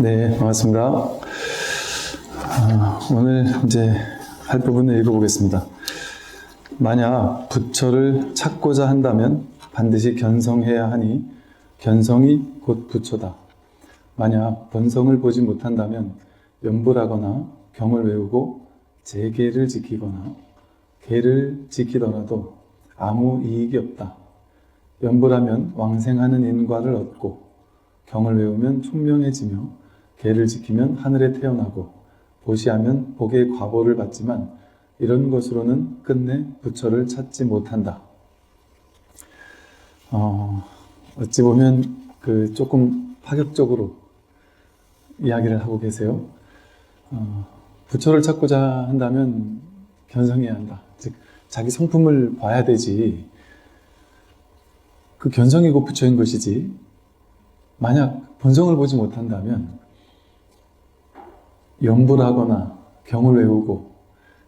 네, 반갑습니다. 오늘 이제 할 부분을 읽어보겠습니다. 만약 부처를 찾고자 한다면 반드시 견성해야 하니 견성이 곧 부처다. 만약 본성을 보지 못한다면 연불하거나 경을 외우고 제계를 지키거나 계를 지키더라도 아무 이익이 없다. 연불하면 왕생하는 인과를 얻고 경을 외우면 총명해지며 계를 지키면 하늘에 태어나고 보시하면 복의 과보를 받지만 이런 것으로는 끝내 부처를 찾지 못한다. 어찌 보면 조금 파격적으로 이야기를 하고 계세요. 부처를 찾고자 한다면 견성해야 한다. 즉 자기 성품을 봐야 되지. 그 견성이고 부처인 것이지. 만약 본성을 보지 못한다면 연불하거나 경을 외우고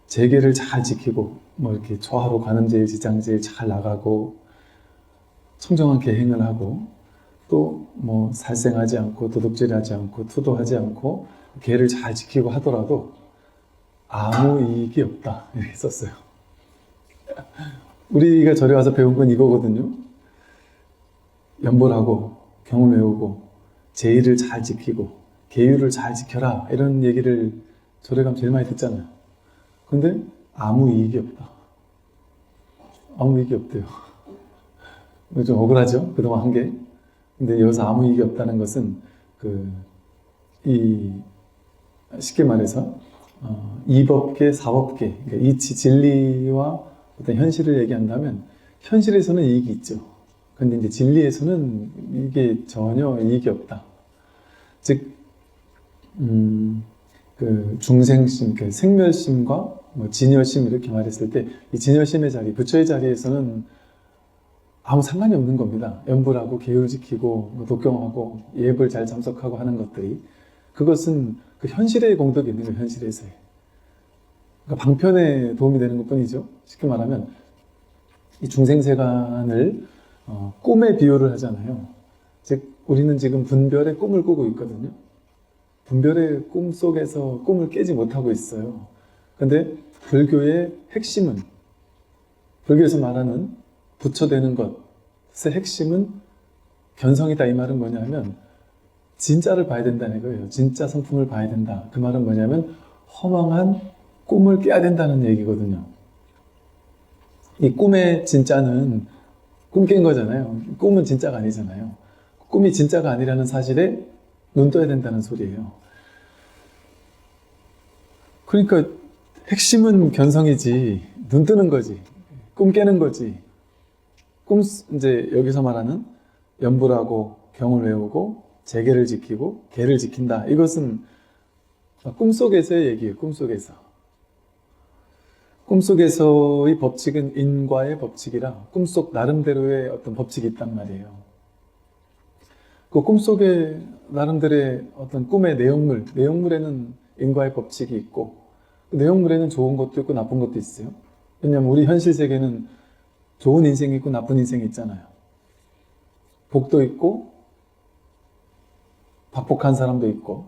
제계를 잘 지키고 이렇게 초하로 관음제일, 지장제일 잘 나가고 청정한 계행을 하고 또 살생하지 않고 도둑질하지 않고 투도하지 않고 계를 잘 지키고 하더라도 아무 이익이 없다 이렇게 썼어요. 우리가 절에 와서 배운 건 이거거든요. 연불하고 경을 외우고 제의를 잘 지키고 계율을 잘 지켜라 이런 얘기를 절에 가면 제일 많이 듣잖아요. 근데 아무 이익이 없다. 아무 이익이 없대요. 좀 억울하죠? 그동안 한 게. 근데 여기서 아무 이익이 없다는 것은 쉽게 말해서 이법계, 사법계, 그러니까 이치, 진리와 어떤 현실을 얘기한다면 현실에서는 이익이 있죠. 근데 이제 진리에서는 이게 전혀 이익이 없다. 즉, 중생심, 생멸심과 진열심 이렇게 말했을 때 이 진열심의 자리, 부처의 자리에서는 아무 상관이 없는 겁니다. 연불하고 계율 지키고 독경하고 예불 잘 참석하고 하는 것들이 그것은 그 현실의 공덕이 있는 거예요. 현실에서의. 그러니까 방편에 도움이 되는 것뿐이죠. 쉽게 말하면 이 중생세간을 꿈에 비유를 하잖아요. 즉 우리는 지금 분별의 꿈을 꾸고 있거든요. 분별의 꿈 속에서 꿈을 깨지 못하고 있어요. 근데 불교의 핵심은, 불교에서 말하는 부처되는 것의 핵심은 견성이다. 이 말은 뭐냐면 진짜를 봐야 된다는 거예요. 진짜 성품을 봐야 된다. 그 말은 뭐냐면 허망한 꿈을 깨야 된다는 얘기거든요. 이 꿈의 진짜는 꿈 깬 거잖아요. 꿈은 진짜가 아니잖아요. 꿈이 진짜가 아니라는 사실에 눈 떠야 된다는 소리예요. 그러니까 핵심은 견성이지, 눈 뜨는 거지, 꿈 깨는 거지. 이제 여기서 말하는 연불하고 경을 외우고 제계를 지키고 계를 지킨다. 이것은 꿈속에서의 얘기예요. 꿈속에서. 꿈속에서의 법칙은 인과의 법칙이라 꿈속 나름대로의 어떤 법칙이 있단 말이에요. 그 꿈속에 나름대로의 어떤 꿈의 내용물에는 인과의 법칙이 있고 그 내용물에는 좋은 것도 있고 나쁜 것도 있어요. 왜냐하면 우리 현실 세계는 좋은 인생이 있고 나쁜 인생이 있잖아요. 복도 있고 박복한 사람도 있고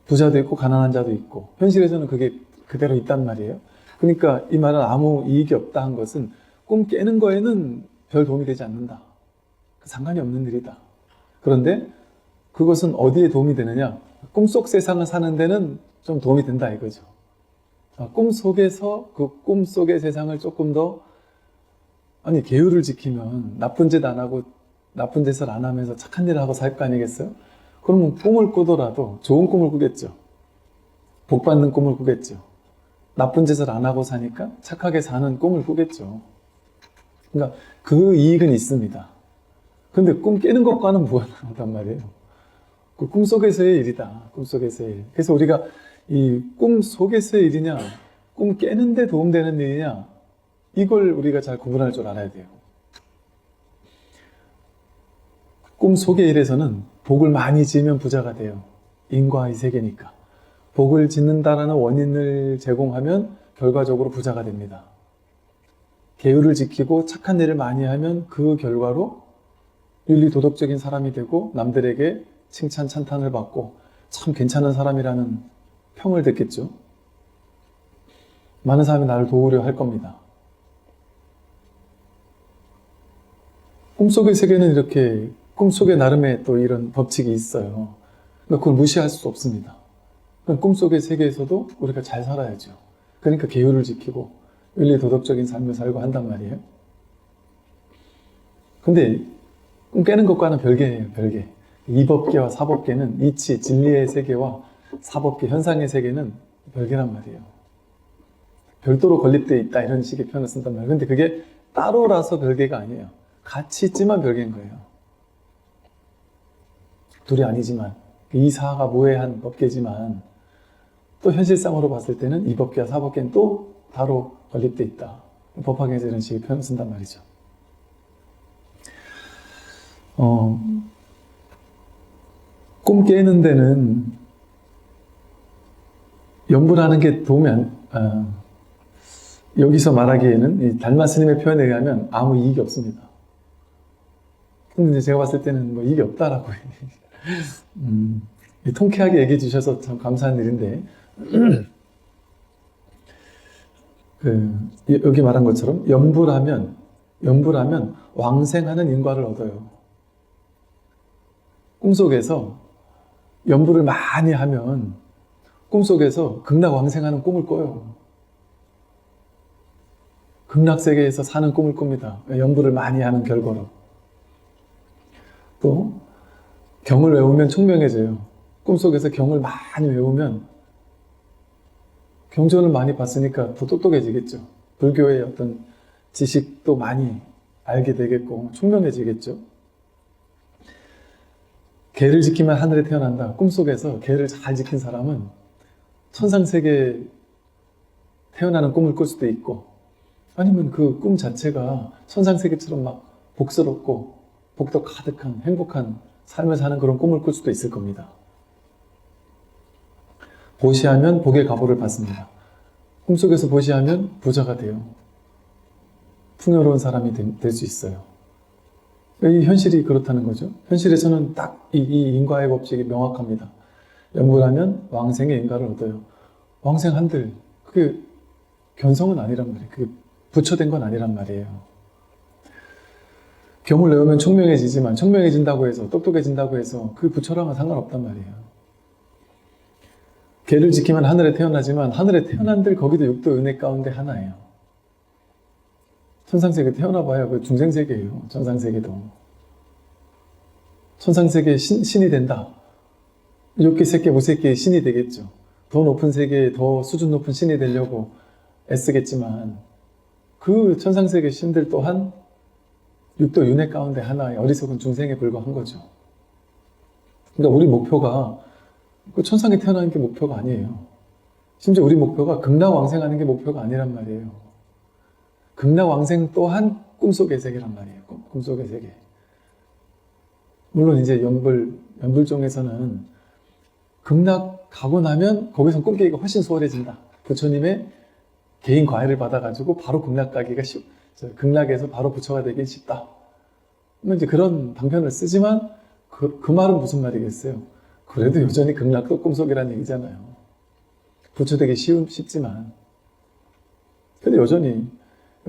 부자도 있고 가난한 자도 있고 현실에서는 그게 그대로 있단 말이에요. 그러니까 이 말은 아무 이익이 없다 한 것은 꿈 깨는 거에는 별 도움이 되지 않는다. 상관이 없는 일이다. 그런데 그것은 어디에 도움이 되느냐? 꿈속 세상을 사는 데는 좀 도움이 된다 이거죠. 꿈속에서 그 꿈속의 세상을 조금 더 계율을 지키면 나쁜 짓 안 하고 나쁜 짓을 안 하면서 착한 일을 하고 살 거 아니겠어요? 그러면 꿈을 꾸더라도 좋은 꿈을 꾸겠죠. 복 받는 꿈을 꾸겠죠. 나쁜 짓을 안 하고 사니까 착하게 사는 꿈을 꾸겠죠. 그러니까 그 이익은 있습니다. 근데 꿈 깨는 것과는 무관하단 말이에요. 그 꿈속에서의 일이다. 꿈속에서의 일. 그래서 우리가 이 꿈속에서의 일이냐, 꿈 깨는데 도움되는 일이냐, 이걸 우리가 잘 구분할 줄 알아야 돼요. 꿈속의 일에서는 복을 많이 지으면 부자가 돼요. 인과의 세계니까. 복을 짓는다라는 원인을 제공하면 결과적으로 부자가 됩니다. 계율을 지키고 착한 일을 많이 하면 그 결과로 윤리 도덕적인 사람이 되고 남들에게 칭찬, 찬탄을 받고 참 괜찮은 사람이라는 평을 듣겠죠. 많은 사람이 나를 도우려 할 겁니다. 꿈속의 세계는 이렇게 꿈속의 나름의 또 이런 법칙이 있어요. 그러니까 그걸 무시할 수 없습니다. 꿈속의 세계에서도 우리가 잘 살아야죠. 그러니까 계율을 지키고 윤리 도덕적인 삶을 살고 한단 말이에요. 근데 꿈 깨는 것과는 별개예요, 별개. 이법계와 사법계는 이치, 진리의 세계와 사법계, 현상의 세계는 별개란 말이에요. 별도로 건립되어 있다 이런 식의 표현을 쓴단 말이에요. 근데 그게 따로라서 별개가 아니에요. 같이 있지만 별개인 거예요. 둘이 아니지만 이 사가 모해한 법계지만 또 현실상으로 봤을 때는 이 법계와 사법계는 또 따로 건립되어 있다. 법학에서 이런 식의 표현을 쓴단 말이죠. 꿈 깨는 데는 연불하는 게 도움이 여기서 말하기에는 이 달마 스님의 표현에 의하면 아무 이익이 없습니다. 근데 제가 봤을 때는 뭐 이익이 없다라고 통쾌하게 얘기해 주셔서 참 감사한 일인데 여기 말한 것처럼 연불하면 왕생하는 인과를 얻어요. 꿈속에서 연불을 많이 하면 꿈속에서 극락왕생하는 꿈을 꿔요. 극락세계에서 사는 꿈을 꿉니다. 연불을 많이 하는 결과로. 또 경을 외우면 총명해져요. 꿈속에서 경을 많이 외우면 경전을 많이 봤으니까 더 똑똑해지겠죠. 불교의 어떤 지식도 많이 알게 되겠고 총명해지겠죠. 개를 지키면 하늘에 태어난다. 꿈속에서 개를 잘 지킨 사람은 천상세계에 태어나는 꿈을 꿀 수도 있고 아니면 그 꿈 자체가 천상세계처럼 막 복스럽고 복도 가득한 행복한 삶을 사는 그런 꿈을 꿀 수도 있을 겁니다. 보시하면 복의 가보를 받습니다. 꿈속에서 보시하면 부자가 돼요. 풍요로운 사람이 될 수 있어요. 이 현실이 그렇다는 거죠. 현실에서는 딱 이 인과의 법칙이 명확합니다. 연불하면 왕생의 인과를 얻어요. 왕생 한들 그게 견성은 아니란 말이에요. 그게 부처된 건 아니란 말이에요. 경을 외우면 총명해지지만 총명해진다고 해서 똑똑해진다고 해서 그 부처랑은 상관없단 말이에요. 개를 지키면 하늘에 태어나지만 하늘에 태어난들 거기도 육도 은혜 가운데 하나예요. 천상세계 태어나봐야 그 중생세계예요. 천상세계도. 천상세계의 신이 된다. 욕기 세계, 무세계의 신이 되겠죠. 더 높은 세계에 더 수준 높은 신이 되려고 애쓰겠지만 그 천상세계 신들 또한 육도 윤회 가운데 하나의 어리석은 중생에 불과한 거죠. 그러니까 우리 목표가 그 천상에 태어나는 게 목표가 아니에요. 심지어 우리 목표가 극락왕생하는 게 목표가 아니란 말이에요. 극락왕생 또한 꿈속의 세계란 말이에요. 꿈속의 세계. 물론 이제 연불종에서는 극락 가고 나면 거기서 꿈깨기가 훨씬 수월해진다. 부처님의 개인 과외를 받아가지고 바로 극락 가기가 극락에서 바로 부처가 되긴 쉽다. 이제 그런 방편을 쓰지만 그 말은 무슨 말이겠어요? 그래도 여전히 극락도 꿈속이라는 얘기잖아요. 부처 되기 쉽지만 근데 여전히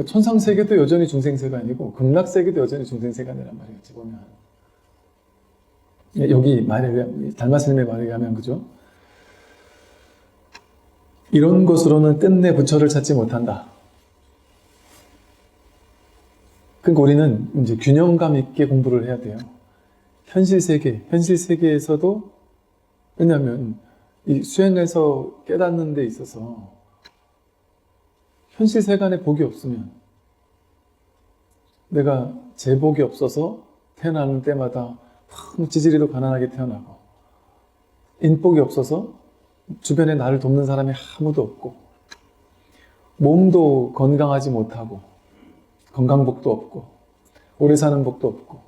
천상세계도 여전히 중생세간이고 극락세계도 여전히 중생세간이란 말이었지 보면 여기 달마스님의 말에 의하면 그죠? 이런 것으로는 끝내 부처를 찾지 못한다. 그러니까 우리는 이제 균형감 있게 공부를 해야 돼요. 현실 세계에서도 왜냐하면 이 수행해서 깨닫는 데 있어서 현실 세간에 복이 없으면 내가 제복이 없어서 태어나는 때마다 지지리도 가난하게 태어나고 인복이 없어서 주변에 나를 돕는 사람이 아무도 없고 몸도 건강하지 못하고 건강복도 없고 오래 사는 복도 없고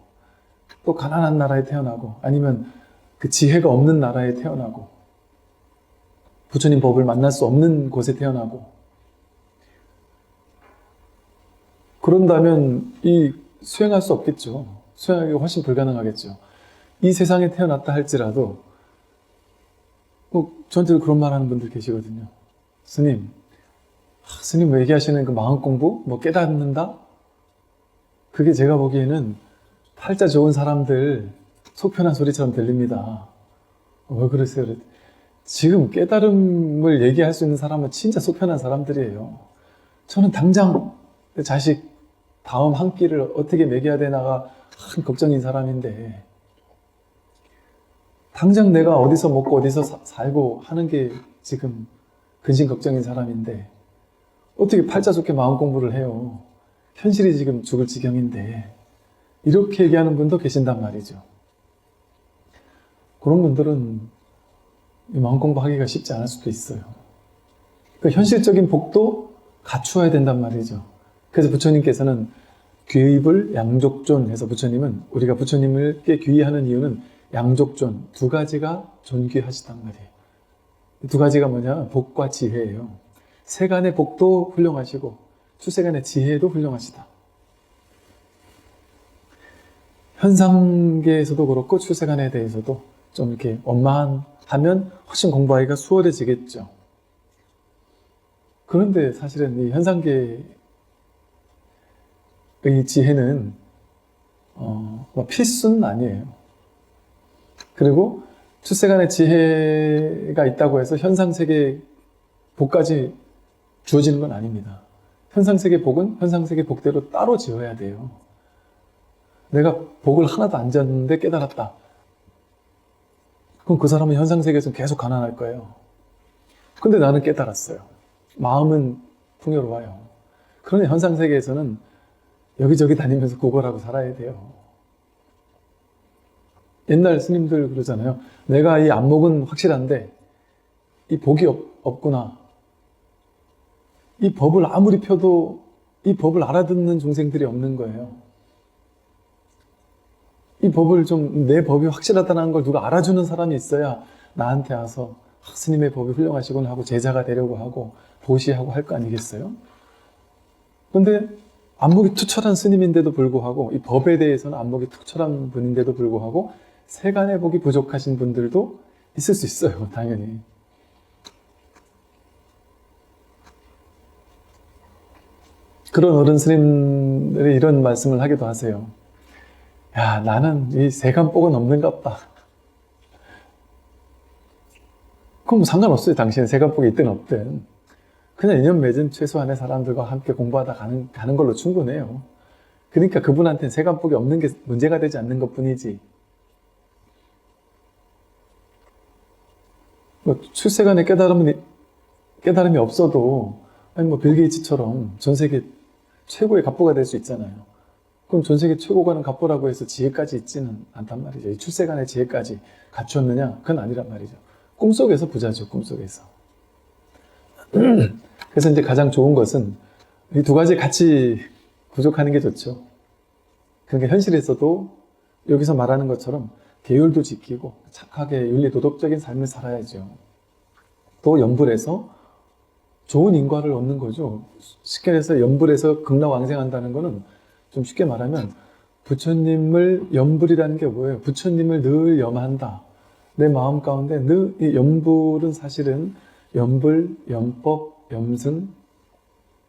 또 가난한 나라에 태어나고 아니면 그 지혜가 없는 나라에 태어나고 부처님 법을 만날 수 없는 곳에 태어나고 그런다면 이 수행할 수 없겠죠. 수행하기가 훨씬 불가능하겠죠. 이 세상에 태어났다 할지라도 꼭 저한테도 그런 말 하는 분들 계시거든요. 스님, 스님 얘기하시는 그 마음 공부, 뭐 깨닫는다? 그게 제가 보기에는 팔자 좋은 사람들 속 편한 소리처럼 들립니다. 왜 그러세요? 지금 깨달음을 얘기할 수 있는 사람은 진짜 속 편한 사람들이에요. 저는 당장 자식 다음 한 끼를 어떻게 먹여야 되나가 큰 걱정인 사람인데, 당장 내가 어디서 먹고 어디서 살고 하는 게 지금 근심 걱정인 사람인데 어떻게 팔자 좋게 마음 공부를 해요. 현실이 지금 죽을 지경인데. 이렇게 얘기하는 분도 계신단 말이죠. 그런 분들은 마음 공부하기가 쉽지 않을 수도 있어요. 그러니까 현실적인 복도 갖추어야 된단 말이죠. 그래서 부처님께서는 귀의불 양족존 해서, 부처님은 우리가 부처님을께 귀의하는 이유는 양족존, 두 가지가 존귀하시단 말이에요. 두 가지가 뭐냐? 복과 지혜예요. 세간의 복도 훌륭하시고 출세간의 지혜도 훌륭하시다. 현상계에서도 그렇고 출세간에 대해서도 좀 이렇게 원만하면 훨씬 공부하기가 수월해지겠죠. 그런데 사실은 이 현상계의 지혜는 필수는 아니에요. 그리고 출세간의 지혜가 있다고 해서 현상세계 복까지 주어지는 건 아닙니다. 현상세계 복은 현상세계 복대로 따로 지어야 돼요. 내가 복을 하나도 안 졌는데 깨달았다. 그럼 그 사람은 현상세계에서 계속 가난할 거예요. 근데 나는 깨달았어요. 마음은 풍요로워요. 그러니 현상세계에서는 여기저기 다니면서 구걸하고 살아야 돼요. 옛날 스님들 그러잖아요. 내가 이 안목은 확실한데 이 복이 없구나. 이 법을 아무리 펴도 이 법을 알아듣는 중생들이 없는 거예요. 이 법을 좀, 내 법이 확실하다는 걸 누가 알아주는 사람이 있어야 나한테 와서 스님의 법이 훌륭하시군 하고 제자가 되려고 하고 보시하고 할 거 아니겠어요? 근데 안목이 투철한 스님인데도 불구하고, 이 법에 대해서는 안목이 투철한 분인데도 불구하고 세간의 복이 부족하신 분들도 있을 수 있어요. 당연히. 그런 어른 스님들이 이런 말씀을 하기도 하세요. 야, 나는 이 세간복은 없는갑다. 그럼 상관없어요. 당신은 세간복이 있든 없든. 그냥 인연 맺은 최소한의 사람들과 함께 공부하다 가는 걸로 충분해요. 그러니까 그분한테는 세간복이 없는 게 문제가 되지 않는 것 뿐이지. 뭐 출세간의 깨달음이 없어도, 아니 뭐 빌 게이츠처럼 전 세계 최고의 갑부가 될 수 있잖아요. 그럼 전 세계 최고가는 갑부라고 해서 지혜까지 있지는 않단 말이죠. 이 출세간의 지혜까지 갖추었느냐? 그건 아니란 말이죠. 꿈속에서 부자죠, 꿈속에서. 그래서 이제 가장 좋은 것은 이 두 가지 같이 구족하는 게 좋죠. 그러니까 현실에서도 여기서 말하는 것처럼 계율도 지키고 착하게 윤리 도덕적인 삶을 살아야죠. 또 연불해서 좋은 인과를 얻는 거죠. 쉽게 해서 연불해서 극락왕생한다는 거는 좀 쉽게 말하면 부처님을 연불이라는 게 뭐예요? 부처님을 늘 염한다. 내 마음 가운데 늘, 이 연불은 사실은 연불, 연법, 염승,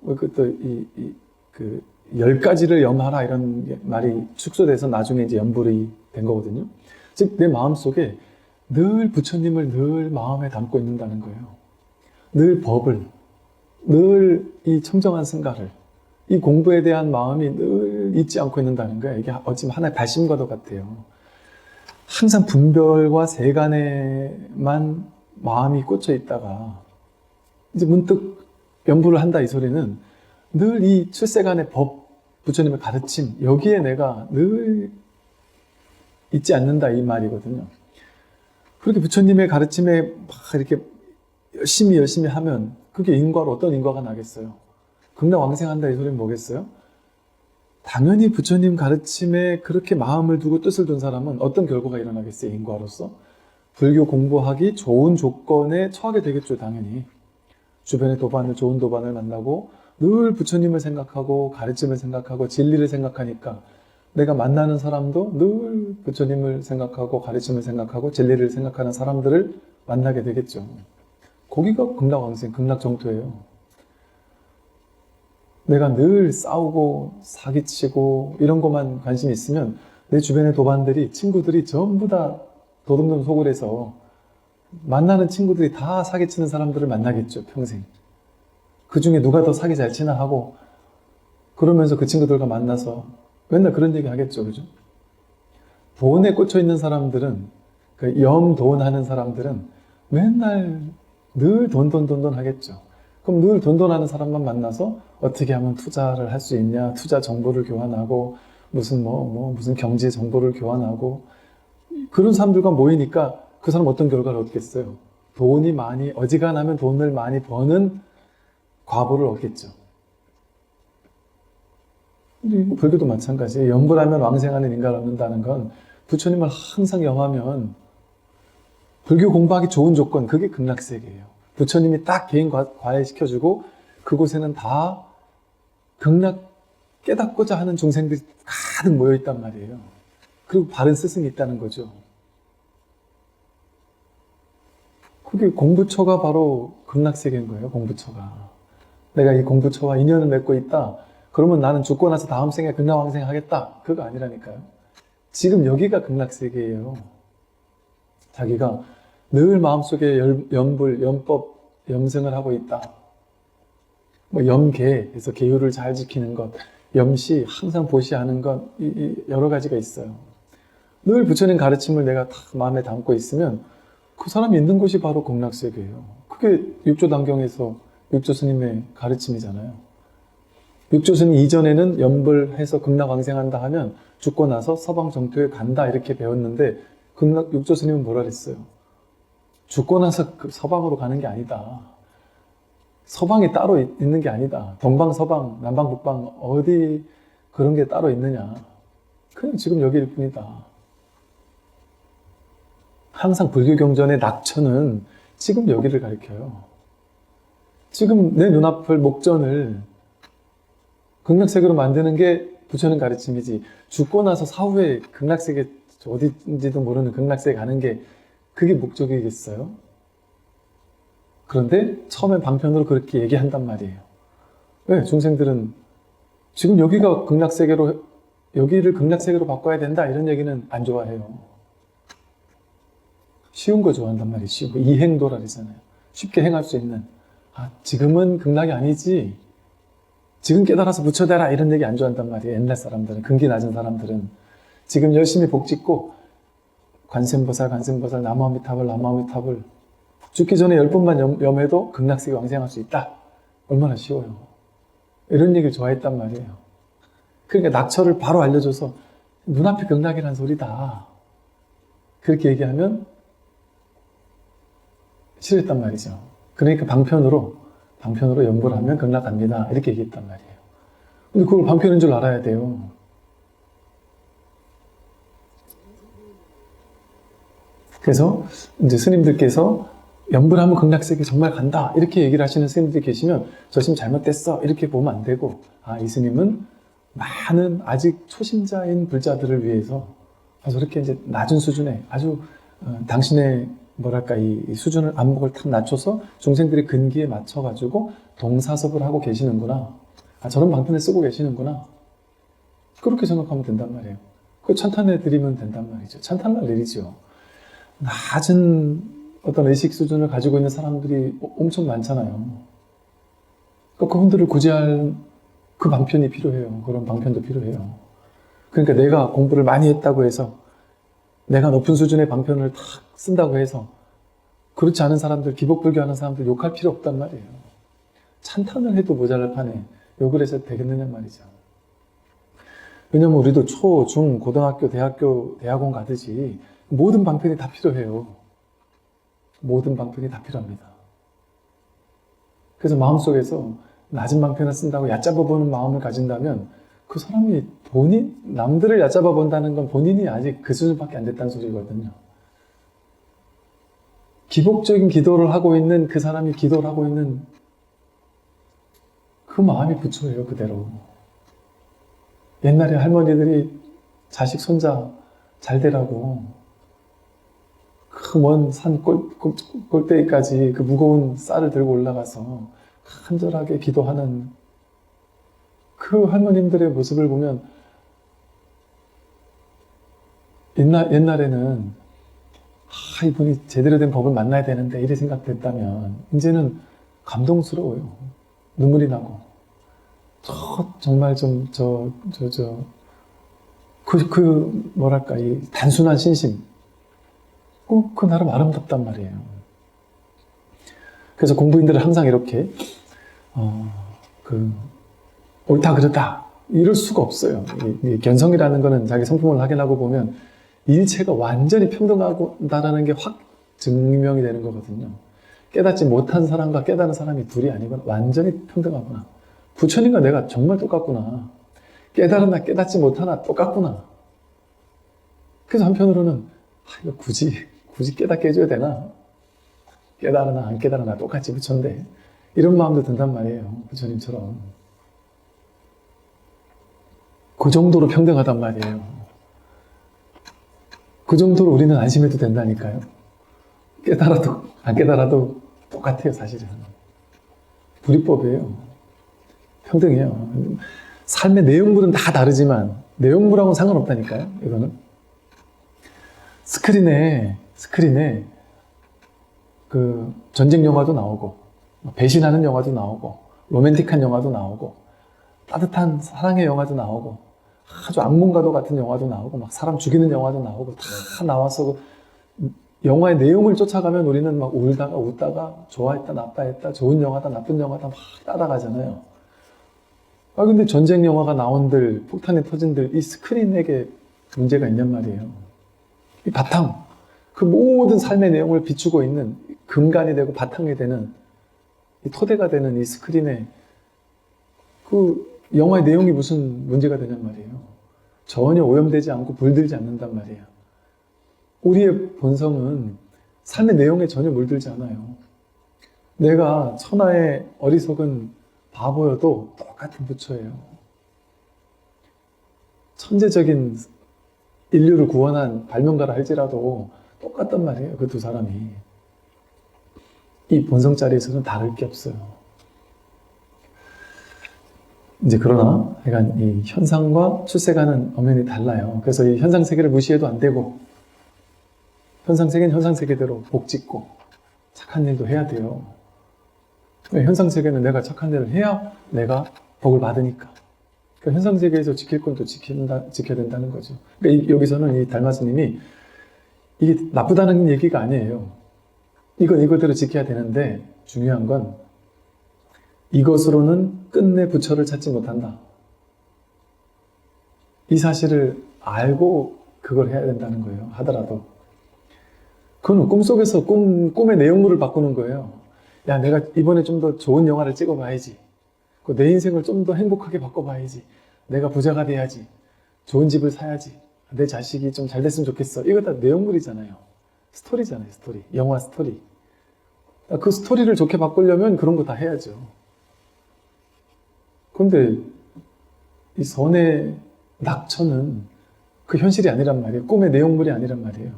그 10가지를 염하라 이런 말이 축소돼서 나중에 이제 연불이 된 거거든요. 즉, 내 마음 속에 늘 부처님을 늘 마음에 담고 있는다는 거예요. 늘 법을, 늘 이 청정한 승가를, 이 공부에 대한 마음이 늘 잊지 않고 있는다는 거예요. 이게 어찌 하나의 발심과도 같아요. 항상 분별과 세간에만 마음이 꽂혀 있다가 이제 문득 연불을 한다 이 소리는 늘 이 출세간의 법, 부처님의 가르침, 여기에 내가 늘 잊지 않는다 이 말이거든요. 그렇게 부처님의 가르침에 막 이렇게 열심히 하면 그게 인과로 어떤 인과가 나겠어요? 극락왕생한다 이 소리는 뭐겠어요? 당연히 부처님 가르침에 그렇게 마음을 두고 뜻을 둔 사람은 어떤 결과가 일어나겠어요? 인과로서 불교 공부하기 좋은 조건에 처하게 되겠죠. 당연히 주변의 좋은 도반을 만나고 늘 부처님을 생각하고 가르침을 생각하고 진리를 생각하니까 내가 만나는 사람도 늘 부처님을 생각하고 가르침을 생각하고 진리를 생각하는 사람들을 만나게 되겠죠. 거기가 극락왕생, 극락정토예요. 내가 늘 싸우고 사기치고 이런 것만 관심이 있으면 내 주변의 도반들이, 친구들이 전부 다 도둑놈 속을 해서 만나는 친구들이 다 사기치는 사람들을 만나겠죠, 평생. 그 중에 누가 더 사기 잘 치나 하고 그러면서 그 친구들과 만나서 맨날 그런 얘기 하겠죠, 그죠? 돈에 꽂혀 있는 사람들은, 그 염돈 하는 사람들은 맨날 늘 돈 하겠죠. 그럼 늘 돈 하는 사람만 만나서 어떻게 하면 투자를 할 수 있냐, 투자 정보를 교환하고 무슨 경제 정보를 교환하고 그런 사람들과 모이니까 그 사람 어떤 결과를 얻겠어요? 돈이 많이, 어지간하면 돈을 많이 버는 과보를 얻겠죠. 우리 불교도 마찬가지예요. 염불하면 왕생하는 인간을 얻는다는 건 부처님을 항상 염하면 불교 공부하기 좋은 조건, 그게 극락세계예요. 부처님이 딱 개인 과외시켜주고 그곳에는 다 극락 깨닫고자 하는 중생들이 가득 모여있단 말이에요. 그리고 바른 스승이 있다는 거죠. 그게 공부처가 바로 극락세계인 거예요, 공부처가. 내가 이 공부처와 인연을 맺고 있다. 그러면 나는 죽고 나서 다음 생에 극락왕생 하겠다. 그거 아니라니까요. 지금 여기가 극락세계예요. 자기가 늘 마음속에 염불, 염법, 염승을 하고 있다. 염계, 그래서 계율을 잘 지키는 것, 염시, 항상 보시하는 것, 여러 가지가 있어요. 늘 부처님 가르침을 내가 다 마음에 담고 있으면 그 사람이 있는 곳이 바로 극락세계예요. 그게 육조단경에서 육조스님의 가르침이잖아요. 육조스님 이전에는 염불해서 극락왕생한다 하면 죽고 나서 서방정토에 간다 이렇게 배웠는데 육조스님은 뭐라 그랬어요? 죽고 나서 그 서방으로 가는 게 아니다. 서방이 따로 있는 게 아니다. 동방, 서방, 남방, 북방 어디 그런 게 따로 있느냐. 그냥 지금 여기일 뿐이다. 항상 불교 경전의 낙천은 지금 여기를 가리켜요. 지금 내 눈앞을 목전을 극락세계로 만드는 게 부처님 가르침이지, 죽고 나서 사후에 극락세계 어디인지도 모르는 극락세계 가는 게 그게 목적이겠어요? 그런데 처음엔 방편으로 그렇게 얘기한단 말이에요. 왜? 중생들은 지금 여기가 극락세계로, 여기를 극락세계로 바꿔야 된다 이런 얘기는 안 좋아해요. 쉬운 거 좋아한단 말이에요. 쉬운 거. 이행도라 그러잖아요. 쉽게 행할 수 있는. 지금은 극락이 아니지. 지금 깨달아서 부처되라 이런 얘기 안 좋아한단 말이에요. 옛날 사람들은, 근기 낮은 사람들은. 지금 열심히 복 짓고 관세음보살, 나무아미타불 죽기 전에 10번만 염해도 극락세계 왕생할 수 있다. 얼마나 쉬워요. 이런 얘기를 좋아했단 말이에요. 그러니까 낙처를 바로 알려줘서 눈앞이 극락이란 소리다. 그렇게 얘기하면 싫었단 말이죠. 그러니까 방편으로 염불하면 극락 갑니다. 이렇게 얘기했단 말이에요. 근데 그걸 방편인 줄 알아야 돼요. 그래서 이제 스님들께서 염불하면 극락세계 정말 간다 이렇게 얘기를 하시는 스님들이 계시면 저 스님 잘못됐어 이렇게 보면 안 되고, 이 스님은 많은 아직 초심자인 불자들을 위해서 저렇게 이제 낮은 수준에 아주 당신의 뭐랄까 이 수준을 안목을 탁 낮춰서 중생들의 근기에 맞춰가지고 동사섭을 하고 계시는구나. 저런 방편을 쓰고 계시는구나. 그렇게 생각하면 된단 말이에요. 그 찬탄해 드리면 된단 말이죠. 찬탄을 내리죠. 낮은 어떤 의식 수준을 가지고 있는 사람들이 엄청 많잖아요. 그러니까 그분들을 구제할 그 방편이 필요해요. 그런 방편도 필요해요. 그러니까 내가 공부를 많이 했다고 해서, 내가 높은 수준의 방편을 탁 쓴다고 해서 그렇지 않은 사람들, 기복불교 하는 사람들 욕할 필요 없단 말이에요. 찬탄을 해도 모자랄 판에 욕을 해서 되겠느냐 말이죠. 왜냐면 우리도 초, 중, 고등학교, 대학교, 대학원 가듯이 모든 방편이 다 필요해요. 모든 방편이 다 필요합니다. 그래서 마음속에서 낮은 방편을 쓴다고 얕잡아보는 마음을 가진다면 그 사람이 남들을 얕잡아 본다는 건 본인이 아직 그 수준밖에 안 됐다는 소리거든요. 기복적인 기도를 하고 있는 그 사람이 기도를 하고 있는 그 마음이 부처예요, 그대로. 옛날에 할머니들이 자식, 손자 잘 되라고 그 먼 산 골대기까지 그 무거운 쌀을 들고 올라가서 간절하게 기도하는 그 할머님들의 모습을 보면 옛날에는 이분이 제대로 된 법을 만나야 되는데 이래 생각됐다면 이제는 감동스러워요. 눈물이 나고 정말 뭐랄까 이 단순한 신심 그 나름 아름답단 말이에요. 그래서 공부인들은 항상 이렇게 옳다 그르다 이럴 수가 없어요. 이 견성이라는 거는 자기 성품을 확인하고 보면 일체가 완전히 평등하다라는 게 확 증명이 되는 거거든요. 깨닫지 못한 사람과 깨달은 사람이 둘이 아니거나 완전히 평등하구나. 부처님과 내가 정말 똑같구나. 깨달으나 깨닫지 못하나 똑같구나. 그래서 한편으로는 이거 굳이 깨닫게 해줘야 되나? 깨달으나 안 깨달으나 똑같이 부처인데 이런 마음도 든단 말이에요. 부처님처럼. 그 정도로 평등하단 말이에요. 그 정도로 우리는 안심해도 된다니까요. 깨달아도 안 깨달아도 똑같아요, 사실은. 불이법이에요. 평등해요. 삶의 내용물은 다 다르지만 내용물하고는 상관없다니까요, 이거는. 스크린에 그 전쟁 영화도 나오고 배신하는 영화도 나오고 로맨틱한 영화도 나오고 따뜻한 사랑의 영화도 나오고 아주 악몽과도 같은 영화도 나오고 막 사람 죽이는 영화도 나오고 다 나와서 영화의 내용을 쫓아가면 우리는 막 울다가 웃다가 좋아했다 나빠했다 좋은 영화다 나쁜 영화다 막 따라가잖아요. 근데 전쟁 영화가 나온들 폭탄이 터진들 이 스크린에게 문제가 있냔 말이에요. 이 바탕, 그 모든 삶의 내용을 비추고 있는 근간이 되고 바탕이 되는 이 토대가 되는 이 스크린에 그 영화의 내용이 무슨 문제가 되냔 말이에요. 전혀 오염되지 않고 물들지 않는단 말이에요. 우리의 본성은 삶의 내용에 전혀 물들지 않아요. 내가 천하의 어리석은 바보여도 똑같은 부처예요. 천재적인 인류를 구원한 발명가라 할지라도 똑같단 말이에요. 그 두 사람이. 이 본성 자리에서는 다를 게 없어요. 이제 그러나 약간 이 현상과 출세가는 엄연히 달라요. 그래서 이 현상 세계를 무시해도 안 되고 현상 세계는 현상 세계대로 복 짓고 착한 일도 해야 돼요. 현상 세계는 내가 착한 일을 해야 내가 복을 받으니까. 그러니까 현상 세계에서 지킬 건 또 지켜야 된다는 거죠. 그러니까 여기서는 이 달마스님이 이게 나쁘다는 얘기가 아니에요. 이건 이거대로 지켜야 되는데 중요한 건 이것으로는 끝내 부처를 찾지 못한다. 이 사실을 알고 그걸 해야 된다는 거예요. 하더라도. 그건 꿈속에서 꿈의 내용물을 바꾸는 거예요. 야, 내가 이번에 좀 더 좋은 영화를 찍어봐야지. 내 인생을 좀 더 행복하게 바꿔봐야지. 내가 부자가 돼야지. 좋은 집을 사야지. 내 자식이 좀 잘 됐으면 좋겠어. 이거 다 내용물이잖아요. 스토리잖아요, 스토리. 영화 스토리. 그 스토리를 좋게 바꾸려면 그런 거 다 해야죠. 그런데 이 선의 낙천은 그 현실이 아니란 말이에요. 꿈의 내용물이 아니란 말이에요.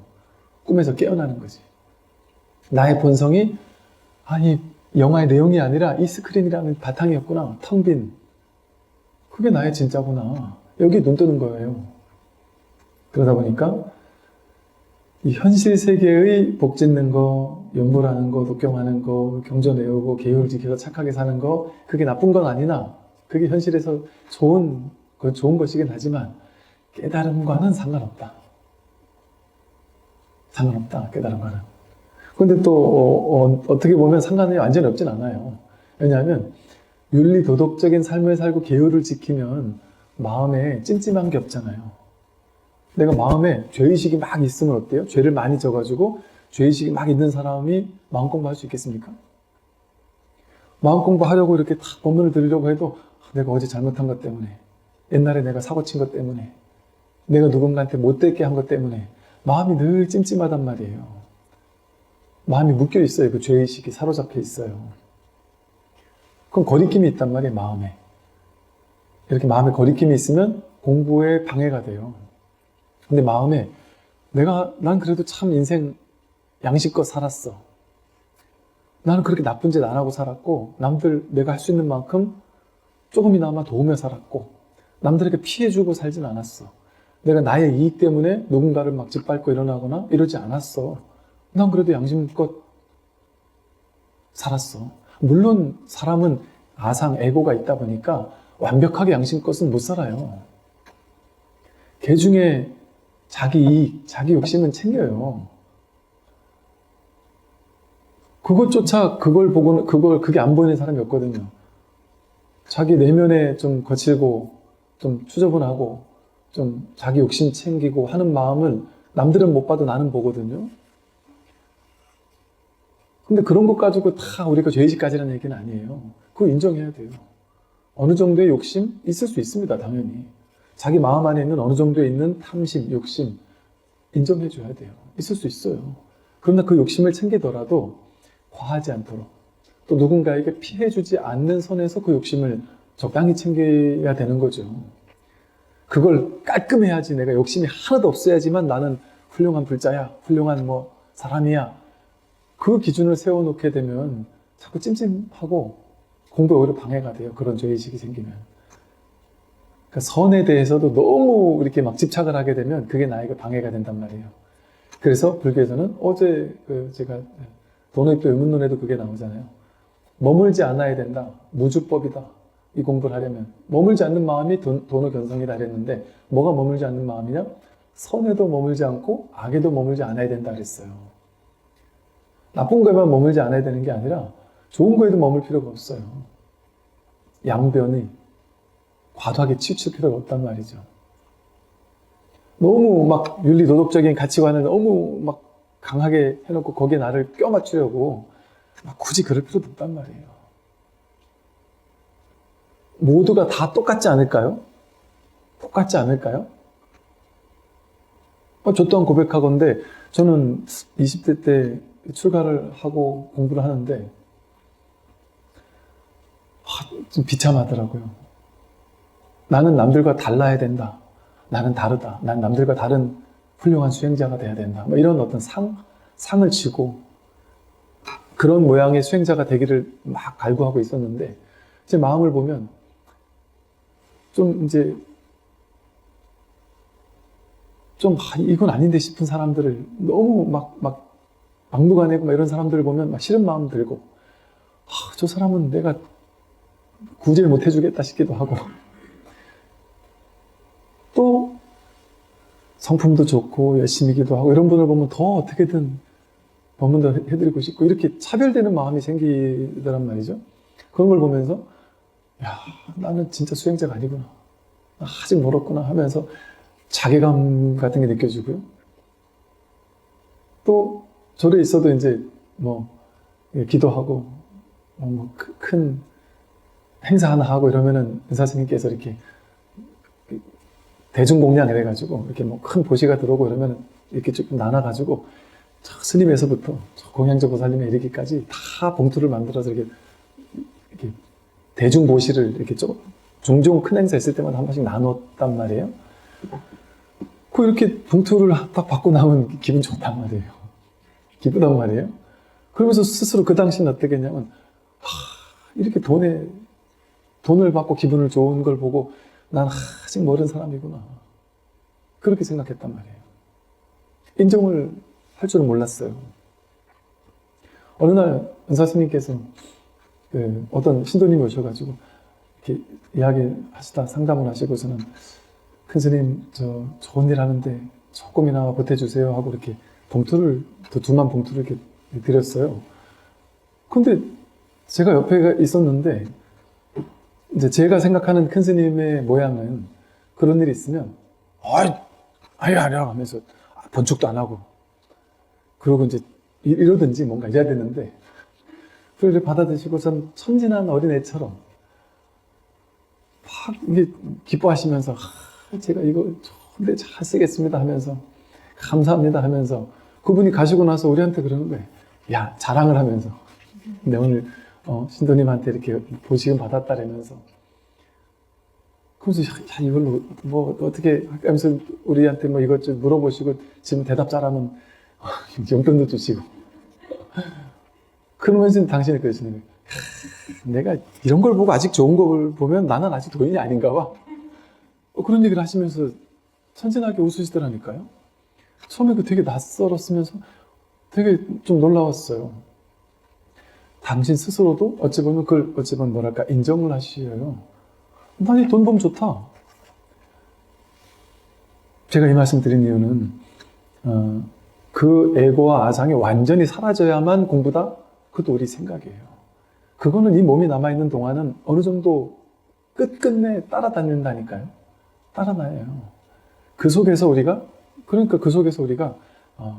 꿈에서 깨어나는 거지. 나의 본성이 이 영화의 내용이 아니라 이 스크린이라는 바탕이었구나. 텅 빈. 그게 나의 진짜구나. 여기 눈 뜨는 거예요. 그러다 보니까 이 현실 세계의 복 짓는 거, 연불하는 거, 독경하는 거, 경전 외우고 계율 지켜서 착하게 사는 거 그게 나쁜 건 아니나 그게 현실에서 좋은 것이긴 하지만 깨달음과는 상관없다. 상관없다. 깨달음과는. 근데 또 어떻게 보면 상관이 완전히 없진 않아요. 왜냐하면 윤리 도덕적인 삶을 살고 계율을 지키면 마음에 찜찜한 게 없잖아요. 내가 마음에 죄의식이 막 있으면 어때요? 죄를 많이 져가지고 죄의식이 막 있는 사람이 마음 공부할 수 있겠습니까? 마음 공부하려고 이렇게 다 법문을 들으려고 해도 내가 어제 잘못한 것 때문에, 옛날에 내가 사고 친 것 때문에, 내가 누군가한테 못되게 한 것 때문에 마음이 늘 찜찜하단 말이에요. 마음이 묶여 있어요. 그 죄의식이 사로잡혀 있어요. 그럼 거리낌이 있단 말이에요, 마음에. 이렇게 마음에 거리낌이 있으면 공부에 방해가 돼요. 근데 마음에 난 그래도 참 인생 양식껏 살았어. 나는 그렇게 나쁜 짓 안 하고 살았고, 남들 내가 할 수 있는 만큼 조금이나마 도우며 살았고, 남들에게 피해주고 살진 않았어. 내가 나의 이익 때문에 누군가를 막 짓밟고 일어나거나 이러지 않았어. 난 그래도 양심껏 살았어. 물론 사람은 아상, 에고가 있다 보니까 완벽하게 양심껏은 못 살아요. 개 중에 자기 이익, 자기 욕심은 챙겨요. 그것조차 그게 안 보이는 사람이 없거든요. 자기 내면에 좀 거칠고, 좀 추저분하고, 좀 자기 욕심 챙기고 하는 마음은 남들은 못 봐도 나는 보거든요. 근데 그런 것 가지고 다 우리가 죄의식까지라는 얘기는 아니에요. 그거 인정해야 돼요. 어느 정도의 욕심 있을 수 있습니다, 당연히. 자기 마음 안에 있는 어느 정도에 있는 탐심, 욕심 인정해줘야 돼요. 있을 수 있어요. 그러나 그 욕심을 챙기더라도 과하지 않도록, 또 누군가에게 피해주지 않는 선에서 그 욕심을 적당히 챙겨야 되는 거죠. 그걸 깔끔해야지, 내가 욕심이 하나도 없어야지만 나는 훌륭한 불자야, 훌륭한 사람이야. 그 기준을 세워놓게 되면 자꾸 찜찜하고 공부에 오히려 방해가 돼요. 그런 죄의식이 생기면. 그러니까 선에 대해서도 너무 이렇게 막 집착을 하게 되면 그게 나에게 방해가 된단 말이에요. 그래서 불교에서는 어제 제가 도노입도 의문론에도 그게 나오잖아요. 머물지 않아야 된다. 무주법이다. 이 공부를 하려면 머물지 않는 마음이 도노 견성이다 그랬는데, 뭐가 머물지 않는 마음이냐? 선에도 머물지 않고 악에도 머물지 않아야 된다 그랬어요. 나쁜 거에만 머물지 않아야 되는 게 아니라 좋은 거에도 머물 필요가 없어요. 양변이 과도하게 치우칠 필요가 없단 말이죠. 너무 막 윤리 도덕적인 가치관을 너무 막 강하게 해놓고 거기에 나를 껴맞추려고 막 굳이 그럴 필요도 없단 말이에요. 모두가 다 똑같지 않을까요? 똑같지 않을까요? 저 또한 고백하건대 저는 20대 때 출가를 하고 공부를 하는데 좀 비참하더라고요. 나는 남들과 달라야 된다. 나는 다르다. 난 남들과 다른 훌륭한 수행자가 돼야 된다. 이런 어떤 상을 치고 그런 모양의 수행자가 되기를 막 갈구하고 있었는데, 제 마음을 보면 좀 이건 아닌데 싶은 사람들을 너무 막 막무가내고 이런 사람들을 보면 막 싫은 마음 들고, 저 사람은 내가 구제를 못 해주겠다 싶기도 하고, 또 성품도 좋고 열심히기도 하고 이런 분을 보면 더 어떻게든 법문도 해드리고 싶고 이렇게 차별되는 마음이 생기더란 말이죠. 그런 걸 보면서 나는 진짜 수행자가 아니구나, 아직 멀었구나 하면서 자괴감 같은 게 느껴지고요. 또 절에 있어도 기도하고 큰 행사 하나 하고 이러면은 은사 스님께서 이렇게 대중공양 이래가지고 이렇게 큰 보시가 들어오고 이러면 이렇게 조금 나눠가지고 스님에서부터 공양저 보살님에 이르기까지 다 봉투를 만들어서 이렇게 대중보시를 이렇게 종종 큰 행사 있을 때마다 한 번씩 나눴단 말이에요. 이렇게 봉투를 딱 받고 나면 기분 좋단 말이에요. 기쁘단 말이에요. 그러면서 스스로 그 당시는 어떻게 했냐면, 이렇게 돈을 받고 기분을 좋은 걸 보고 난 아직 멀은 사람이구나, 그렇게 생각했단 말이에요. 인정을 할 줄은 몰랐어요. 어느 날 은사 스님께서 어떤 신도님이 오셔가지고 이렇게 이야기하시다 상담을 하시고서는, 큰 스님 저 좋은 일 하는데 조금이나마 보태주세요 하고 이렇게 두툼한 봉투를 이렇게 드렸어요. 근데 제가 옆에 있었는데, 이제 제가 생각하는 큰 스님의 모양은 그런 일이 있으면 아니야 하면서 번쩍도 안 하고, 그러고 이제 이러든지 뭔가 해야 되는데, 그걸 받아드시고 전 천진한 어린애처럼 막 이게 기뻐하시면서 제가 이거 좋은데 잘 쓰겠습니다 하면서, 감사합니다 하면서, 그분이 가시고 나서 우리한테 그러는 거예요. 자랑을 하면서, 근데 오늘 신도님한테 이렇게 보시금 받았다라면서. 그래서 야, 이걸로 뭐 어떻게 하면서 우리한테 뭐 이것 좀 물어보시고 지금 대답 잘하면 용돈도 주시고 그러면서 당신이 그러시는 거예요. 내가 이런 걸 보고 아직 좋은 걸 보면 나는 아직 도인이 아닌가 봐. 그런 얘기를 하시면서 천진하게 웃으시더라니까요. 처음에 그 되게 낯설었으면서 되게 좀 놀라웠어요. 당신 스스로도 어찌 보면 그걸 어찌 보면 뭐랄까 인정을 하시어요. 나 이 돈 벌면 좋다. 제가 이 말씀 드린 이유는 그 에고와 아상이 완전히 사라져야만 공부다? 그것도 우리 생각이에요. 그거는 이 몸이 남아있는 동안은 어느 정도 끝끝내 따라다닌다니까요. 따라다녀요. 그 속에서 우리가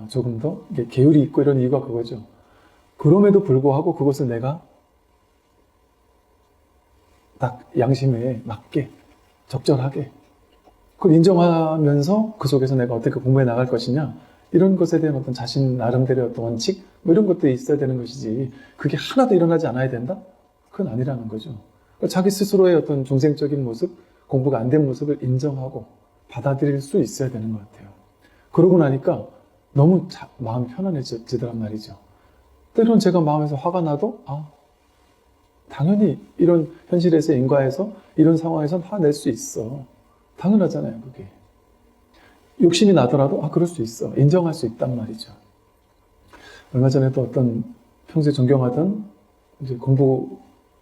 조금 더 계율이 있고 이런 이유가 그거죠. 그럼에도 불구하고 그것을 내가 딱 양심에 맞게 적절하게 그걸 인정하면서 그 속에서 내가 어떻게 공부해 나갈 것이냐 이런 것에 대한 어떤 자신 나름대로의 어떤 원칙 뭐 이런 것들이 있어야 되는 것이지 그게 하나도 일어나지 않아야 된다? 그건 아니라는 거죠. 자기 스스로의 어떤 중생적인 모습 공부가 안 된 모습을 인정하고 받아들일 수 있어야 되는 것 같아요. 그러고 나니까 너무 마음이 편안해지더란 말이죠. 때로는 제가 마음에서 화가 나도 당연히 이런 현실에서 인과에서 이런 상황에선 화낼 수 있어. 당연하잖아요, 그게. 욕심이 나더라도 그럴 수 있어. 인정할 수 있단 말이죠. 얼마 전에도 어떤 평소에 존경하던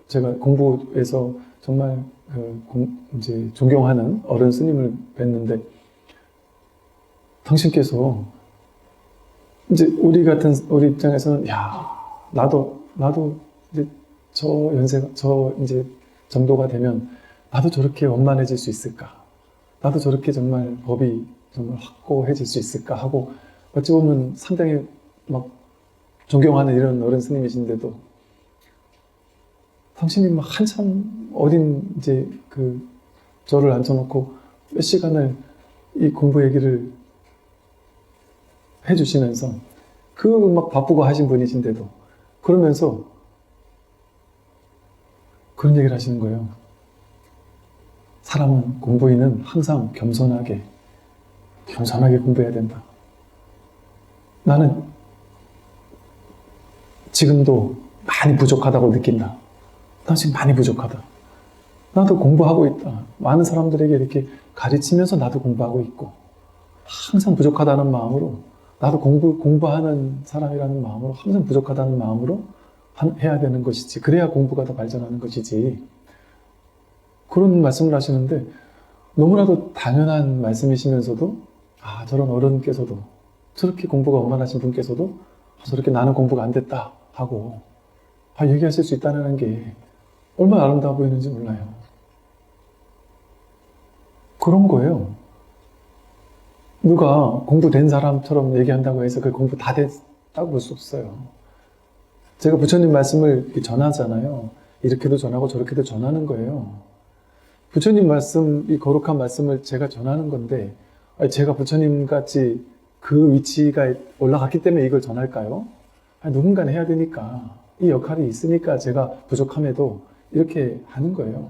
제가 공부에서 정말 이제 존경하는 어른 스님을 뵀는데 당신께서 이제 우리 입장에서는 나도 이제 저 연세가 저 이제 정도가 되면 나도 저렇게 원만해질 수 있을까? 나도 저렇게 정말 법이 정말 확고해질 수 있을까 하고 어찌 보면 상당히 막 존경하는 이런 어른 스님이신데도 당신이 막 한참 어린 이제 저를 앉혀놓고 몇 시간을 이 공부 얘기를 해주시면서 막 바쁘고 하신 분이신데도 그러면서 그런 얘기를 하시는 거예요. 사람은 공부인은 항상 겸손하게 공부해야 된다. 나는 지금도 많이 부족하다고 느낀다. 나 지금 많이 부족하다. 나도 공부하고 있다. 많은 사람들에게 이렇게 가르치면서 나도 공부하고 있고 항상 부족하다는 마음으로 나도 공부하는 사람이라는 마음으로 항상 부족하다는 마음으로 해야 되는 것이지. 그래야 공부가 더 발전하는 것이지. 그런 말씀을 하시는데 너무나도 당연한 말씀이시면서도 저런 어른께서도 저렇게 공부가 원만하신 분께서도 저렇게 나는 공부가 안 됐다 하고 얘기하실 수 있다는 게 얼마나 아름다워 보이는지 몰라요. 그런 거예요. 누가 공부된 사람처럼 얘기한다고 해서 그 공부 다 됐다고 볼 수 없어요. 제가 부처님 말씀을 전하잖아요. 이렇게도 전하고 저렇게도 전하는 거예요. 부처님 말씀, 이 거룩한 말씀을 제가 전하는 건데 제가 부처님 같이 그 위치가 올라갔기 때문에 이걸 전할까요? 누군가는 해야 되니까 이 역할이 있으니까 제가 부족함에도 이렇게 하는 거예요.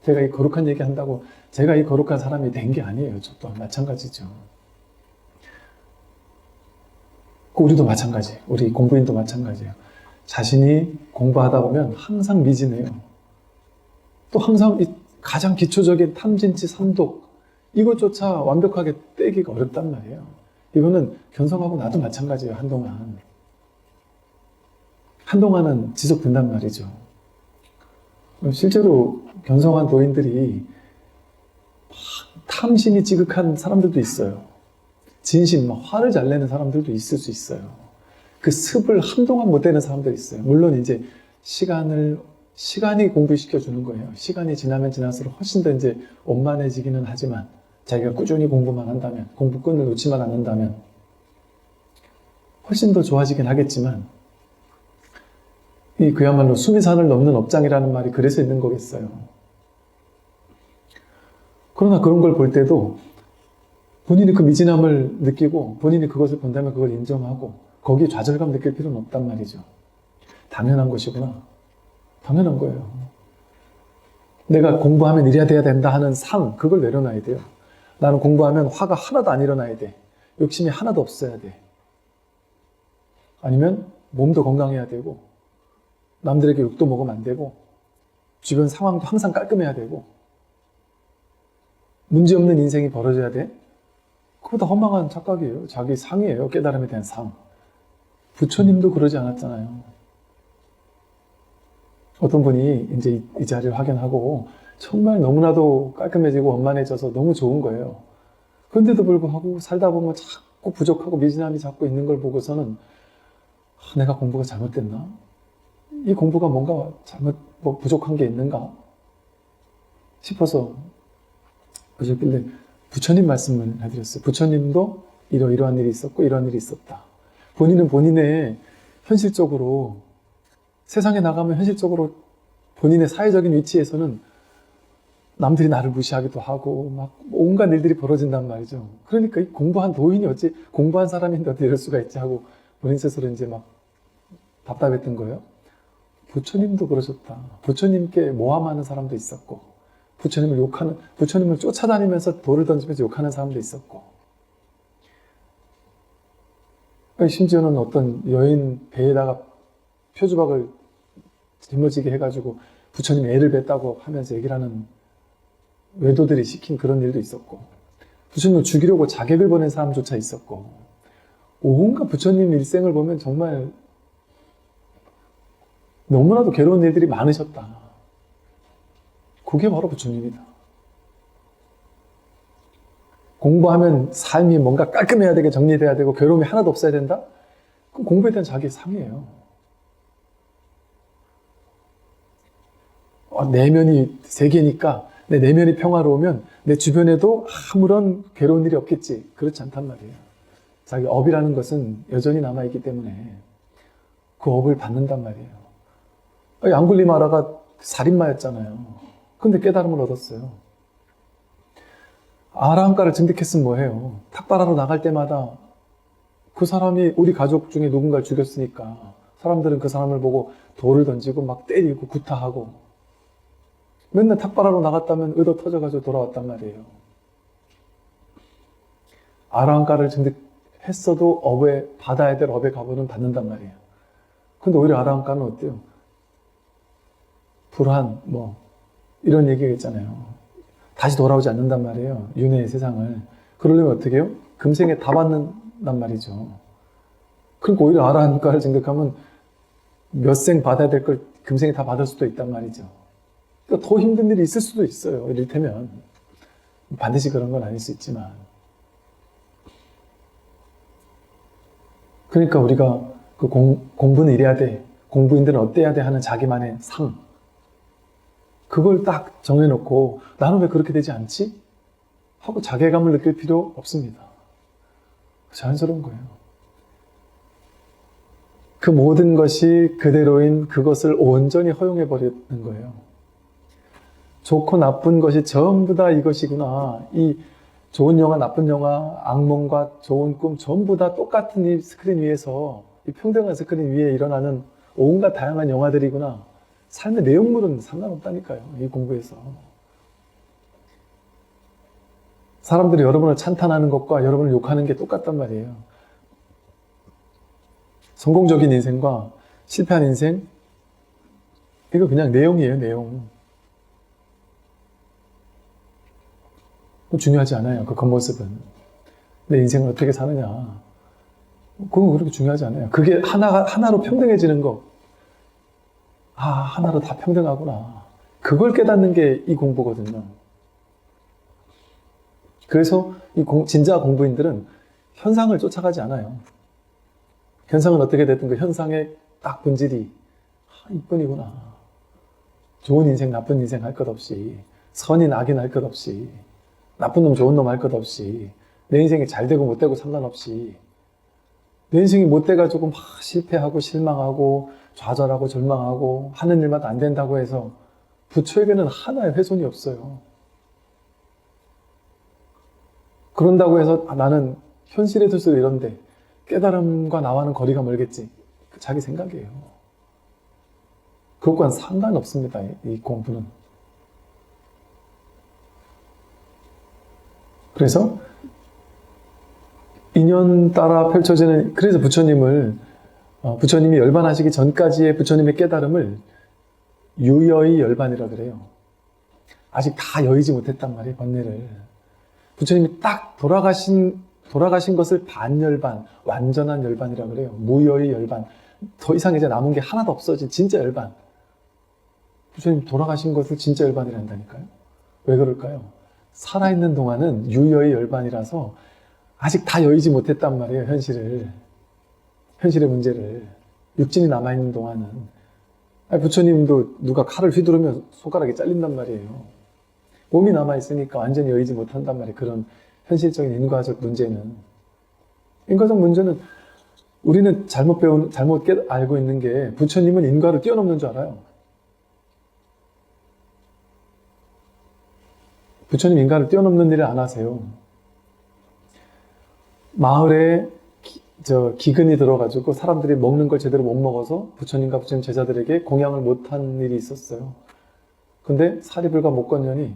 제가 이 거룩한 얘기 한다고 제가 이 거룩한 사람이 된 게 아니에요. 저 또한 마찬가지죠. 우리도 마찬가지예요. 우리 공부인도 마찬가지예요. 자신이 공부하다 보면 항상 미진해요. 또 항상 가장 기초적인 탐진치, 삼독 이것조차 완벽하게 떼기가 어렵단 말이에요. 이거는 견성하고 나도 마찬가지예요. 한동안은 지속된단 말이죠. 실제로 견성한 도인들이 탐심이 지극한 사람들도 있어요. 진심, 화를 잘 내는 사람들도 있을 수 있어요. 그 습을 한동안 못 내는 사람들이 있어요. 물론 이제 시간이 공부시켜 주는 거예요. 시간이 지나면 지날수록 훨씬 더 이제 원만해지기는 하지만 자기가 꾸준히 공부만 한다면, 공부끈을 놓지만 않는다면 훨씬 더 좋아지긴 하겠지만 그야말로 수미산을 넘는 업장이라는 말이 그래서 있는 거겠어요. 그러나 그런 걸 볼 때도 본인이 그 미진함을 느끼고 본인이 그것을 본다면 그걸 인정하고 거기에 좌절감 느낄 필요는 없단 말이죠. 당연한 것이구나. 당연한 거예요. 내가 공부하면 이래야 돼야 된다 하는 상, 그걸 내려놔야 돼요. 나는 공부하면 화가 하나도 안 일어나야 돼. 욕심이 하나도 없어야 돼. 아니면 몸도 건강해야 되고, 남들에게 욕도 먹으면 안 되고, 주변 상황도 항상 깔끔해야 되고, 문제없는 인생이 벌어져야 돼. 그거 다 허망한 착각이에요. 자기 상이에요. 깨달음에 대한 상. 부처님도 그러지 않았잖아요. 어떤 분이 이제 이 자리를 확인하고 정말 너무나도 깔끔해지고 원만해져서 너무 좋은 거예요. 그런데도 불구하고 살다 보면 자꾸 부족하고 미진함이 자꾸 있는 걸 보고서는 내가 공부가 잘못됐나? 이 공부가 뭔가 뭐 부족한 게 있는가? 싶어서 그러셨길래 부처님 말씀을 해드렸어요. 부처님도 이러한 일이 있었고 이러한 일이 있었다. 본인은 본인의 현실적으로 세상에 나가면 현실적으로 본인의 사회적인 위치에서는 남들이 나를 무시하기도 하고 막 온갖 일들이 벌어진단 말이죠. 그러니까 이 공부한 도인이 어찌 공부한 사람인데 어떻게 이럴 수가 있지 하고 본인 스스로 이제 막 답답했던 거예요. 부처님도 그러셨다. 부처님께 모함하는 사람도 있었고 부처님을 쫓아다니면서 돌을 던지면서 욕하는 사람도 있었고 심지어는 어떤 여인 배에다가 표주박을 짊어지게 해가지고 부처님 애를 뱉다고 하면서 얘기를 하는 외도들이 시킨 그런 일도 있었고 부처님을 죽이려고 자객을 보낸 사람조차 있었고 온갖 부처님 일생을 보면 정말 너무나도 괴로운 일들이 많으셨다. 그게 바로 부처님이다. 공부하면 삶이 뭔가 깔끔해야 되게 정리돼야 되고 괴로움이 하나도 없어야 된다? 그럼 공부에 대한 자기의 상이에요. 내면이 세계니까 내 내면이 평화로우면 내 주변에도 아무런 괴로운 일이 없겠지. 그렇지 않단 말이에요. 자기 업이라는 것은 여전히 남아있기 때문에 그 업을 받는단 말이에요. 앙굴리마라가 살인마였잖아요. 근데 깨달음을 얻었어요. 아라한가를 증득했으면 뭐해요? 탁발하러 나갈 때마다 그 사람이 우리 가족 중에 누군가를 죽였으니까 사람들은 그 사람을 보고 돌을 던지고 막 때리고 구타하고 맨날 탁발하러 나갔다면 의도 터져가지고 돌아왔단 말이에요. 아라한가를 증득했어도 업에 받아야 될 업의 값은 받는단 말이에요. 근데 오히려 아라한가는 어때요? 불한 이런 얘기가 있잖아요. 다시 돌아오지 않는단 말이에요. 윤회의 세상을. 그러려면 어떻게 해요? 금생에 다 받는단 말이죠. 그러니까 오히려 아라한가를 증득하면 몇 생 받아야 될 걸 금생에 다 받을 수도 있단 말이죠. 그러니까 더 힘든 일이 있을 수도 있어요. 이를테면 반드시 그런 건 아닐 수 있지만 그러니까 우리가 그 공부는 이래야 돼, 공부인들은 어때야 돼 하는 자기만의 상 그걸 딱 정해놓고 나는 왜 그렇게 되지 않지? 하고 자괴감을 느낄 필요 없습니다. 자연스러운 거예요. 그 모든 것이 그대로인 그것을 온전히 허용해버리는 거예요. 좋고 나쁜 것이 전부 다 이것이구나. 이 좋은 영화, 나쁜 영화, 악몽과 좋은 꿈 전부 다 똑같은 이 스크린 위에서 이 평등한 스크린 위에 일어나는 온갖 다양한 영화들이구나. 삶의 내용물은 상관없다니까요. 이 공부에서. 사람들이 여러분을 찬탄하는 것과 여러분을 욕하는 게 똑같단 말이에요. 성공적인 인생과 실패한 인생 이거 그냥 내용이에요. 내용. 중요하지 않아요. 그 겉모습은. 내 인생을 어떻게 사느냐. 그건 그렇게 중요하지 않아요. 그게 하나로 평등해지는 거. 하나로 다 평등하구나. 그걸 깨닫는 게 이 공부거든요. 그래서 이 진짜 공부인들은 현상을 쫓아가지 않아요. 현상은 어떻게 됐든 그 현상의 딱 본질이 이뿐이구나. 좋은 인생, 나쁜 인생 할 것 없이, 선인, 악인 할 것 없이, 나쁜 놈, 좋은 놈 할 것 없이, 내 인생이 잘 되고 못 되고 상관없이, 내 인생이 못 돼가지고 막 실패하고 실망하고 좌절하고 절망하고 하는 일마다 안 된다고 해서 부처에게는 하나의 훼손이 없어요. 그런다고 해서 나는 현실에 들수록 이런데 깨달음과 나와는 거리가 멀겠지. 자기 생각이에요. 그것과는 상관없습니다. 이 공부는. 그래서 인연 따라 펼쳐지는, 그래서 부처님이 열반하시기 전까지의 부처님의 깨달음을 유여의 열반이라 그래요. 아직 다 여의지 못했단 말이에요, 번뇌를. 부처님이 딱 돌아가신 것을 반열반, 완전한 열반이라 그래요. 무여의 열반. 더 이상 이제 남은 게 하나도 없어진 진짜 열반. 부처님 돌아가신 것을 진짜 열반이라 한다니까요. 왜 그럴까요? 살아있는 동안은 유여의 열반이라서 아직 다 여의지 못했단 말이에요, 현실의 문제를. 육진이 남아있는 동안은. 부처님도 누가 칼을 휘두르면 손가락이 잘린단 말이에요. 몸이 남아있으니까 완전히 여의지 못한단 말이에요. 그런 현실적인 인과적 문제는. 인과적 문제는 우리는 잘못 알고 있는 게 부처님은 인과를 뛰어넘는 줄 알아요. 부처님 인간을 뛰어넘는 일을 안 하세요. 마을에 기근이 들어가지고 사람들이 먹는 걸 제대로 못 먹어서 부처님과 부처님 제자들에게 공양을 못한 일이 있었어요. 근데 사리불과 목건년이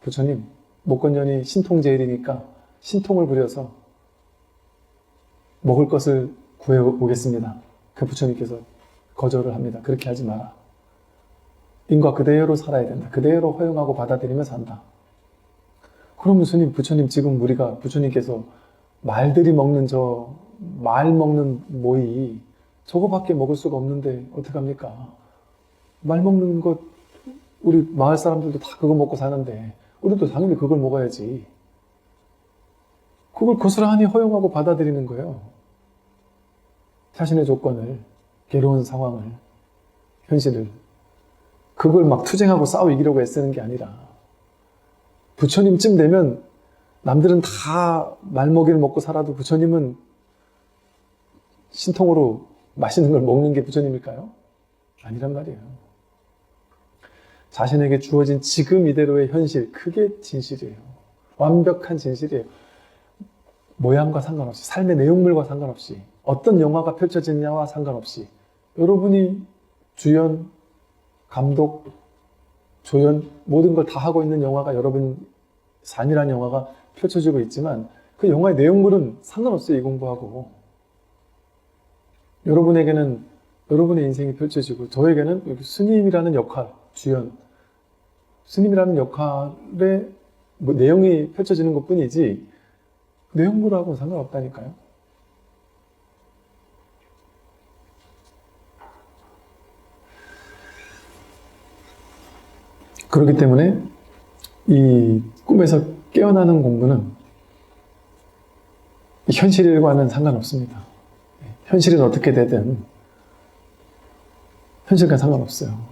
부처님, 목건년이 신통제일이니까 신통을 부려서 먹을 것을 구해오겠습니다. 그 부처님께서 거절을 합니다. 그렇게 하지 마라. 인과 그대로 살아야 된다. 그대로 허용하고 받아들이며 산다. 그럼 부처님 지금 우리가 부처님께서 말들이 먹는 말 먹는 모이 저거밖에 먹을 수가 없는데 어떡합니까? 말 먹는 것 우리 마을 사람들도 다 그거 먹고 사는데 우리도 당연히 그걸 먹어야지. 그걸 고스란히 허용하고 받아들이는 거예요. 자신의 조건을, 괴로운 상황을, 현실을. 그걸 막 투쟁하고 싸워 이기려고 애쓰는 게 아니라 부처님쯤 되면 남들은 다 말먹이를 먹고 살아도 부처님은 신통으로 맛있는 걸 먹는 게 부처님일까요? 아니란 말이에요. 자신에게 주어진 지금 이대로의 현실, 그게 진실이에요. 완벽한 진실이에요. 모양과 상관없이, 삶의 내용물과 상관없이, 어떤 영화가 펼쳐지느냐와 상관없이 여러분이 주연, 감독, 조연 모든 걸 다 하고 있는 영화가 여러분 삶이라는 영화가 펼쳐지고 있지만 그 영화의 내용물은 상관없어요. 이 공부하고. 여러분에게는 여러분의 인생이 펼쳐지고 저에게는 스님이라는 역할, 주연, 스님이라는 역할의 내용이 펼쳐지는 것뿐이지 내용물하고는 상관없다니까요. 그렇기 때문에 이 꿈에서 깨어나는 공부는 현실과는 상관없습니다. 현실은 어떻게 되든 현실과 상관없어요.